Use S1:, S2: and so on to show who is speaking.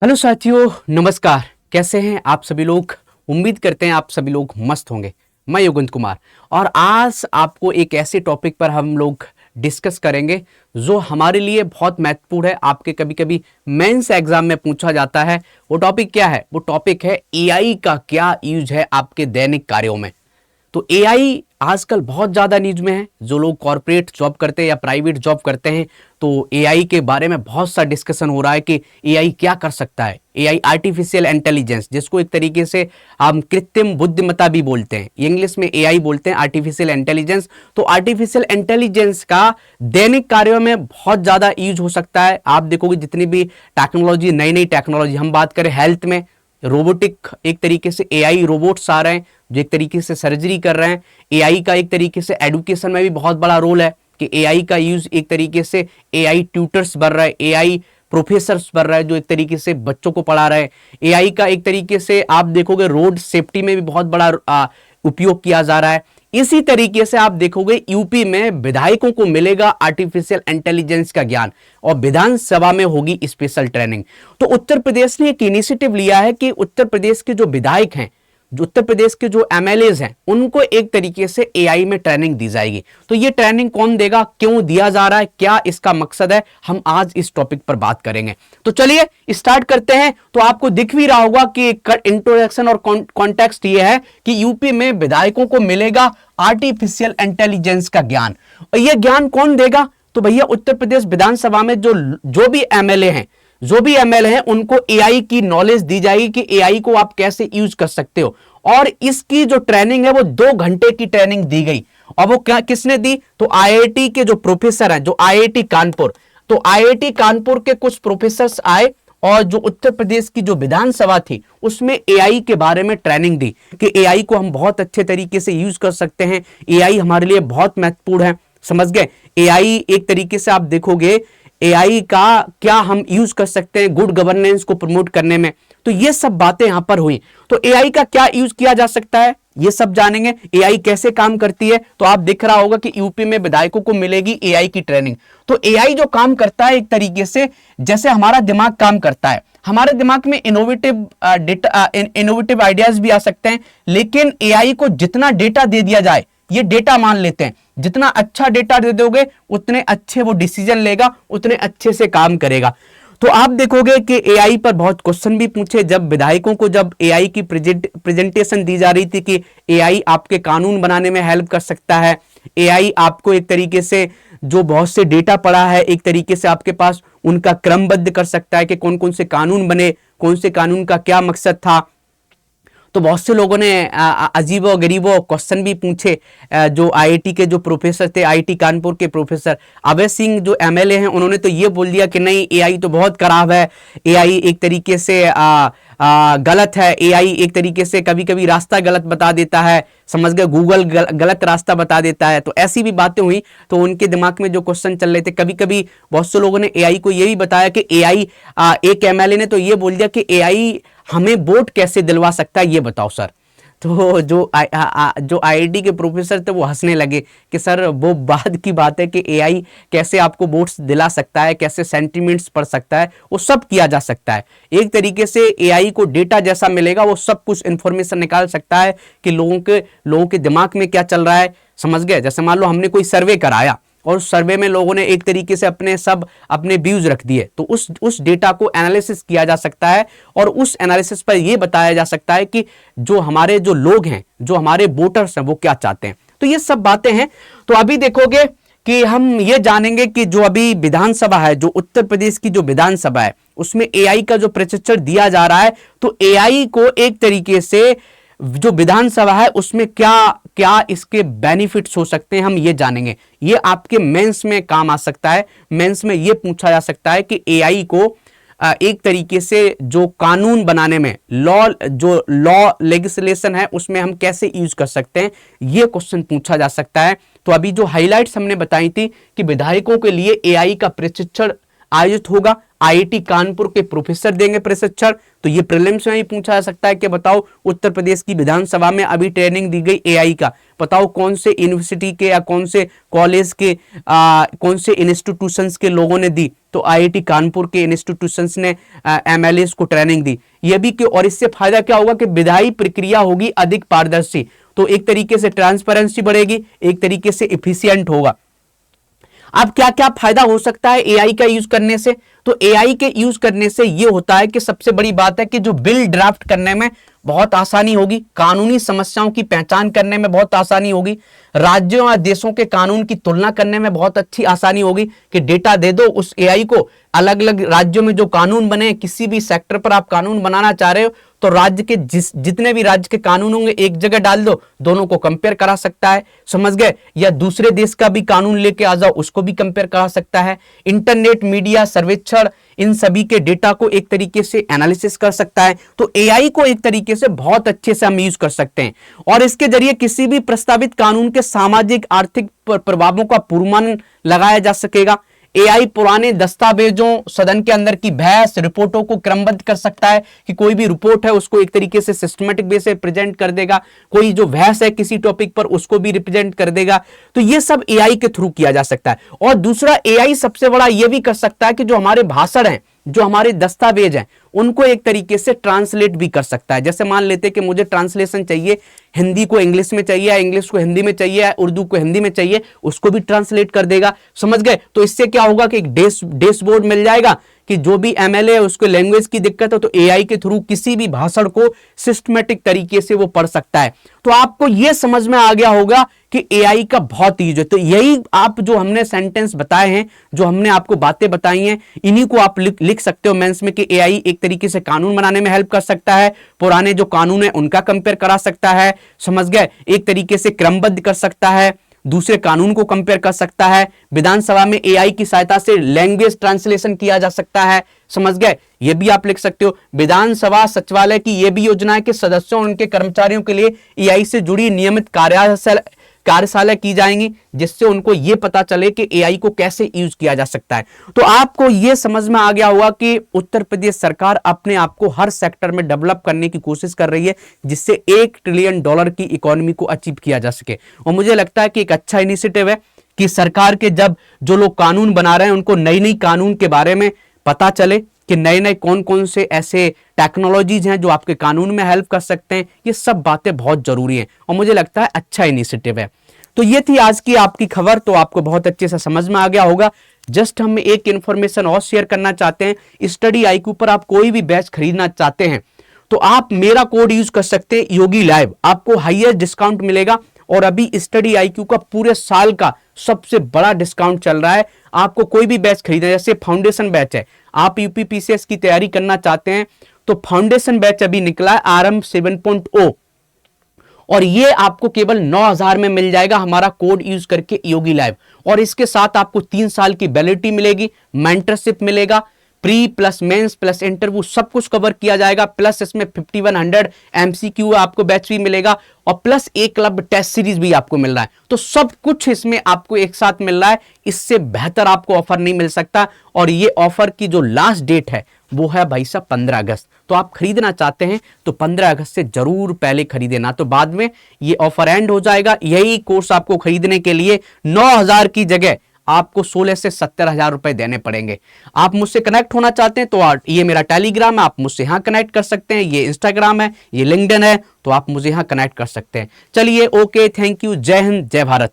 S1: Hello साथियों, नमस्कार। कैसे हैं आप सभी लोग? उम्मीद करते हैं आप सभी लोग मस्त होंगे। मैं युगंत कुमार और आज आपको एक ऐसे टॉपिक पर हम लोग डिस्कस करेंगे जो हमारे लिए बहुत महत्वपूर्ण है। आपके कभी कभी मेंस एग्जाम में पूछा जाता है। वो टॉपिक क्या है? वो टॉपिक है एआई का क्या यूज है आपके दैनिक कार्यों में। तो एआई आजकल बहुत ज़्यादा न्यूज में है। जो लोग कॉर्पोरेट जॉब करते हैं या प्राइवेट जॉब करते हैं तो एआई के बारे में बहुत सा डिस्कशन हो रहा है कि एआई क्या कर सकता है। एआई आर्टिफिशियल इंटेलिजेंस, जिसको एक तरीके से हम कृत्रिम बुद्धिमत्ता भी बोलते हैं, इंग्लिश में एआई बोलते हैं, आर्टिफिशियल इंटेलिजेंस। तो आर्टिफिशियल इंटेलिजेंस का दैनिक कार्यों में बहुत ज़्यादा यूज हो सकता है। आप देखोगे जितनी भी टेक्नोलॉजी, नई नई टेक्नोलॉजी, हम बात करें हेल्थ में, रोबोटिक एक तरीके से एआई रोबोट्स आ रहे हैं जो एक तरीके से सर्जरी कर रहे हैं। एआई का एक तरीके से एजुकेशन में भी बहुत बड़ा रोल है कि एआई का यूज एक तरीके से एआई ट्यूटर्स बन रहा है, एआई प्रोफेसर्स बन रहा है जो एक तरीके से बच्चों को पढ़ा रहे हैं। एआई का एक तरीके से आप देखोगे रोड सेफ्टी में भी बहुत बड़ा उपयोग किया जा रहा है। इसी तरीके से आप देखोगे यूपी में विधायकों को मिलेगा आर्टिफिशियल इंटेलिजेंस का ज्ञान और विधानसभा में होगी स्पेशल ट्रेनिंग। तो उत्तर प्रदेश ने एक इनिशिएटिव लिया है कि उत्तर प्रदेश के जो विधायक हैं, जो उत्तर प्रदेश के जो एमएलएज हैं, उनको एक तरीके से एआई में ट्रेनिंग दी जाएगी। तो ये ट्रेनिंग कौन देगा, क्यों दिया जा रहा है, क्या इसका मकसद है, हम आज इस टॉपिक पर बात करेंगे। तो चलिए स्टार्ट करते हैं। तो आपको दिख भी रहा होगा कि इंट्रोडक्शन और कॉन्टेक्स्ट ये है कि यूपी में विधायकों को मिलेगा आर्टिफिशियल इंटेलिजेंस का ज्ञान। और यह ज्ञान कौन देगा? तो भैया उत्तर प्रदेश विधानसभा में जो भी एमएलए हैं उनको एआई की नॉलेज दी जाएगी कि एआई को आप कैसे यूज कर सकते हो। और इसकी जो ट्रेनिंग है वो 2 घंटे की ट्रेनिंग दी गई। और वो क्या किसने दी? तो आईआईटी के जो प्रोफेसर हैं, जो आईआईटी कानपुर, तो आईआईटी कानपुर के कुछ प्रोफेसर्स आए और जो उत्तर प्रदेश की जो विधानसभा थी उसमें एआई के बारे में ट्रेनिंग दी कि एआई को हम बहुत अच्छे तरीके से यूज कर सकते हैं, एआई हमारे लिए बहुत महत्वपूर्ण है। समझ गए? एआई एक तरीके से आप देखोगे एआई का क्या हम यूज कर सकते हैं गुड गवर्नेंस को प्रमोट करने में। तो ये सब बातें यहां पर हुई। तो एआई का क्या यूज किया जा सकता है ये सब जानेंगे। एआई कैसे काम करती है, तो आप दिख रहा होगा कि यूपी में विधायकों को मिलेगी एआई की ट्रेनिंग। तो एआई जो काम करता है एक तरीके से जैसे हमारा दिमाग काम करता है। हमारे दिमाग में इनोवेटिव आइडियाज भी आ सकते हैं, लेकिन एआई को जितना डेटा दे दिया जाए, ये डेटा मान लेते हैं, जितना अच्छा डेटा दे दोगे उतने अच्छे वो डिसीजन लेगा, उतने अच्छे से काम करेगा। तो आप देखोगे कि एआई पर बहुत क्वेश्चन भी पूछे जब विधायकों को, जब एआई की प्रेजेंटेशन दी जा रही थी कि एआई आपके कानून बनाने में हेल्प कर सकता है, एआई आपको एक तरीके से जो बहुत से डेटा पड़ा है एक तरीके से आपके पास उनका क्रमबद्ध कर सकता है कि कौन कौन से कानून बने, कौन से कानून का क्या मकसद था। तो बहुत से लोगों ने अजीबो गरीबो क्वेश्चन भी पूछे। जो आईआईटी के जो प्रोफेसर थे, आईआईटी कानपुर के प्रोफेसर अभय सिंह जो एमएलए हैं, उन्होंने तो ये बोल दिया कि नहीं, एआई तो बहुत खराब है, एआई एक तरीके से गलत है, एआई एक तरीके से कभी कभी रास्ता गलत बता देता है। समझ गए? गूगल गलत रास्ता बता देता है। तो ऐसी भी बातें हुई। तो उनके दिमाग में जो क्वेश्चन चल रहे थे, कभी कभी बहुत से लोगों ने एआई को ये भी बताया कि एआई, एक एमएलए ने तो ये बोल दिया कि एआई हमें वोट कैसे दिलवा सकता है, ये बताओ सर। तो जो आईआईटी के प्रोफेसर थे वो हंसने लगे कि सर वो बाद की बात है कि एआई कैसे आपको वोट्स दिला सकता है, कैसे सेंटिमेंट्स पढ़ सकता है, वो सब किया जा सकता है। एक तरीके से एआई को डेटा जैसा मिलेगा वो सब कुछ इंफॉर्मेशन निकाल सकता है कि लोगों के दिमाग में क्या चल रहा है। समझ गए? जैसे मान लो हमने कोई सर्वे कराया और उस सर्वे में लोगों ने एक तरीके से अपने व्यूज रख दिए, तो उस डेटा को एनालिसिस किया जा सकता है और उस एनालिसिस पर यह बताया जा सकता है कि जो लोग हैं, जो हमारे वोटर्स हैं, वो क्या चाहते हैं। तो ये सब बातें हैं। तो अभी देखोगे कि हम ये जानेंगे कि जो अभी विधानसभा है, जो उत्तर प्रदेश की जो विधानसभा है, उसमें एआई का जो प्रशिक्षण दिया जा रहा है, तो एआई को एक तरीके से जो विधानसभा है उसमें क्या क्या इसके बेनिफिट्स हो सकते हैं, हम ये जानेंगे। ये आपके मेंस में काम आ सकता है। मेंस में ये पूछा जा सकता है कि एआई को एक तरीके से जो कानून बनाने में लॉ लेजिस्लेशन है उसमें हम कैसे यूज कर सकते हैं, ये क्वेश्चन पूछा जा सकता है। तो अभी जो हाइलाइट्स हमने बताई थी कि विधायकों के लिए एआई का प्रशिक्षण आयोजित होगा। आईआईटी कानपुर के प्रोफेसर देंगे प्रशिक्षण। तो ये प्रीलिम्स में ही पूछा जा सकता है कि बताओ उत्तर प्रदेश की विधानसभा में अभी ट्रेनिंग दी गई एआई का, बताओ कौन से यूनिवर्सिटी के या कौन से कॉलेज के कौन से इंस्टीट्यूशंस के लोगों ने दी। तो आईआईटी कानपुर के इंस्टीट्यूशंस ने एमएलएस को ट्रेनिंग दी। ये भी कि और इससे फायदा क्या होगा कि विधायी प्रक्रिया होगी अधिक पारदर्शी। तो एक तरीके से ट्रांसपेरेंसी बढ़ेगी, एक तरीके से इफिशियंट होगा। अब क्या क्या फायदा हो सकता है एआई का यूज करने से? तो एआई के यूज करने से यह होता है कि सबसे बड़ी बात है कि जो बिल ड्राफ्ट करने में बहुत आसानी होगी, कानूनी समस्याओं की पहचान करने में बहुत आसानी होगी, राज्यों और देशों के कानून की तुलना करने में बहुत अच्छी आसानी होगी कि डेटा दे दो उस एआई को, अलग अलग राज्यों में जो कानून बने, किसी भी सेक्टर पर आप कानून बनाना चाह रहे हो तो राज्य के जितने भी राज्य के कानून होंगे एक जगह डाल दो, दोनों को कंपेयर करा सकता है, समझ गए? या दूसरे देश का भी कानून लेके आ जाओ, उसको भी कंपेयर करा सकता है। इंटरनेट, मीडिया, सर्वेक्षण, इन सभी के डेटा को एक तरीके से एनालिसिस कर सकता है। तो एआई को एक तरीके से बहुत अच्छे से हम यूज कर सकते हैं और इसके जरिए किसी भी प्रस्तावित कानून के सामाजिक आर्थिक प्रभावों का पूर्वानुमान लगाया जा सकेगा। एआई पुराने दस्तावेजों, सदन के अंदर की बहस, रिपोर्टों को क्रमबद्ध कर सकता है कि कोई भी रिपोर्ट है उसको एक तरीके से सिस्टमेटिक वे से प्रेजेंट कर देगा, कोई जो बहस है किसी टॉपिक पर उसको भी रिप्रेजेंट कर देगा। तो ये सब एआई के थ्रू किया जा सकता है। और दूसरा, एआई सबसे बड़ा ये भी कर सकता है कि जो हमारे भाषण हैं, जो हमारे दस्तावेज हैं, उनको एक तरीके से ट्रांसलेट भी कर सकता है। जैसे मान लेते कि मुझे ट्रांसलेशन चाहिए, हिंदी को इंग्लिश में चाहिए या इंग्लिश को हिंदी में चाहिए या उर्दू को हिंदी में चाहिए, उसको भी ट्रांसलेट कर देगा, समझ गए? तो इससे क्या होगा कि एक डैशबोर्ड मिल जाएगा कि जो भी एमएलए है उसको लैंग्वेज की दिक्कत है तो एआई के थ्रू किसी भी भाषण को सिस्टमैटिक तरीके से वो पढ़ सकता है। तो आपको ये समझ में आ गया होगा कि एआई का बहुत यूज है। तो यही आप जो हमने सेंटेंस बताए हैं, जो हमने आपको बातें बताई हैं, इन्हीं को आप लिख सकते हो मेंस में कि एआई एक तरीके से कानून बनाने में हेल्प कर सकता है, पुराने जो कानून है उनका कंपेयर करा सकता है, समझ गए? एक तरीके से क्रमबद्ध कर सकता है, दूसरे कानून को कंपेयर कर सकता है, विधानसभा में एआई की सहायता से लैंग्वेज ट्रांसलेशन किया जा सकता है, समझ गए? ये भी आप लिख सकते हो। विधानसभा सचिवालय की यह भी योजना है कि सदस्यों और उनके कर्मचारियों के लिए एआई से जुड़ी नियमित कार्यशाला की जाएंगी, जिससे उनको यह पता चले कि एआई को कैसे यूज किया जा सकता है। तो आपको यह समझ में आ गया होगा कि उत्तर प्रदेश सरकार अपने आप को हर सेक्टर में डेवलप करने की कोशिश कर रही है, जिससे $1 ट्रिलियन की इकोनॉमी को अचीव किया जा सके। और मुझे लगता है कि एक अच्छा इनिशिएटिव है कि सरकार के जब जो लोग कानून बना रहे हैं उनको नई नई कानून के बारे में पता चले कि नए नए कौन कौन से ऐसे टेक्नोलॉजीज हैं जो आपके कानून में हेल्प कर सकते हैं। ये सब बातें बहुत जरूरी हैं और मुझे लगता है अच्छा इनिशिएटिव है। तो ये थी आज की आपकी खबर, तो आपको बहुत अच्छे से समझ में आ गया होगा। जस्ट हम एक इंफॉर्मेशन और शेयर करना चाहते हैं। स्टडी IQ पर आप कोई भी बैच खरीदना चाहते हैं तो आप मेरा कोड यूज कर सकते हैं, योगी लाइव, आपको हाईएस्ट डिस्काउंट मिलेगा। और अभी स्टडी IQ का पूरे साल का सबसे बड़ा डिस्काउंट चल रहा है। आपको कोई भी बैच खरीदना, जैसे फाउंडेशन बैच है, आप UPPCS की तैयारी करना चाहते हैं तो फाउंडेशन बैच अभी निकला है आरंभ 7.0 और ये आपको केवल 9,000 में मिल जाएगा हमारा कोड यूज करके, योगी लाइव। और इसके साथ आपको 3 साल की वैलिडिटी मिलेगी, मेंटरशिप मिलेगा, pre plus mains plus interview सब कुछ कवर किया जाएगा, प्लस इसमें 5100 MCQ आपको बैच भी मिलेगा और प्लस एक क्लब टेस्ट सीरीज भी आपको मिल रहा है। तो सब कुछ इसमें आपको एक साथ मिल रहा है, इससे बेहतर आपको ऑफर नहीं मिल सकता। और ये ऑफर की जो लास्ट डेट है वो है भाई साहब 15 अगस्त। तो आप खरीदना चाहते हैं तो 15 अगस्त से जरूर पहले खरीदे, ना तो बाद में ये ऑफर एंड हो जाएगा। यही कोर्स आपको खरीदने के लिए 9,000 की जगह आपको 16 से 17,000 रुपए देने पड़ेंगे। आप मुझसे कनेक्ट होना चाहते हैं तो ये मेरा टेलीग्राम है, आप मुझसे यहां कनेक्ट कर सकते हैं, ये इंस्टाग्राम है, ये लिंक्डइन है, तो आप मुझे यहां कनेक्ट कर सकते हैं। चलिए, ओके, थैंक यू, जय हिंद, जय भारत।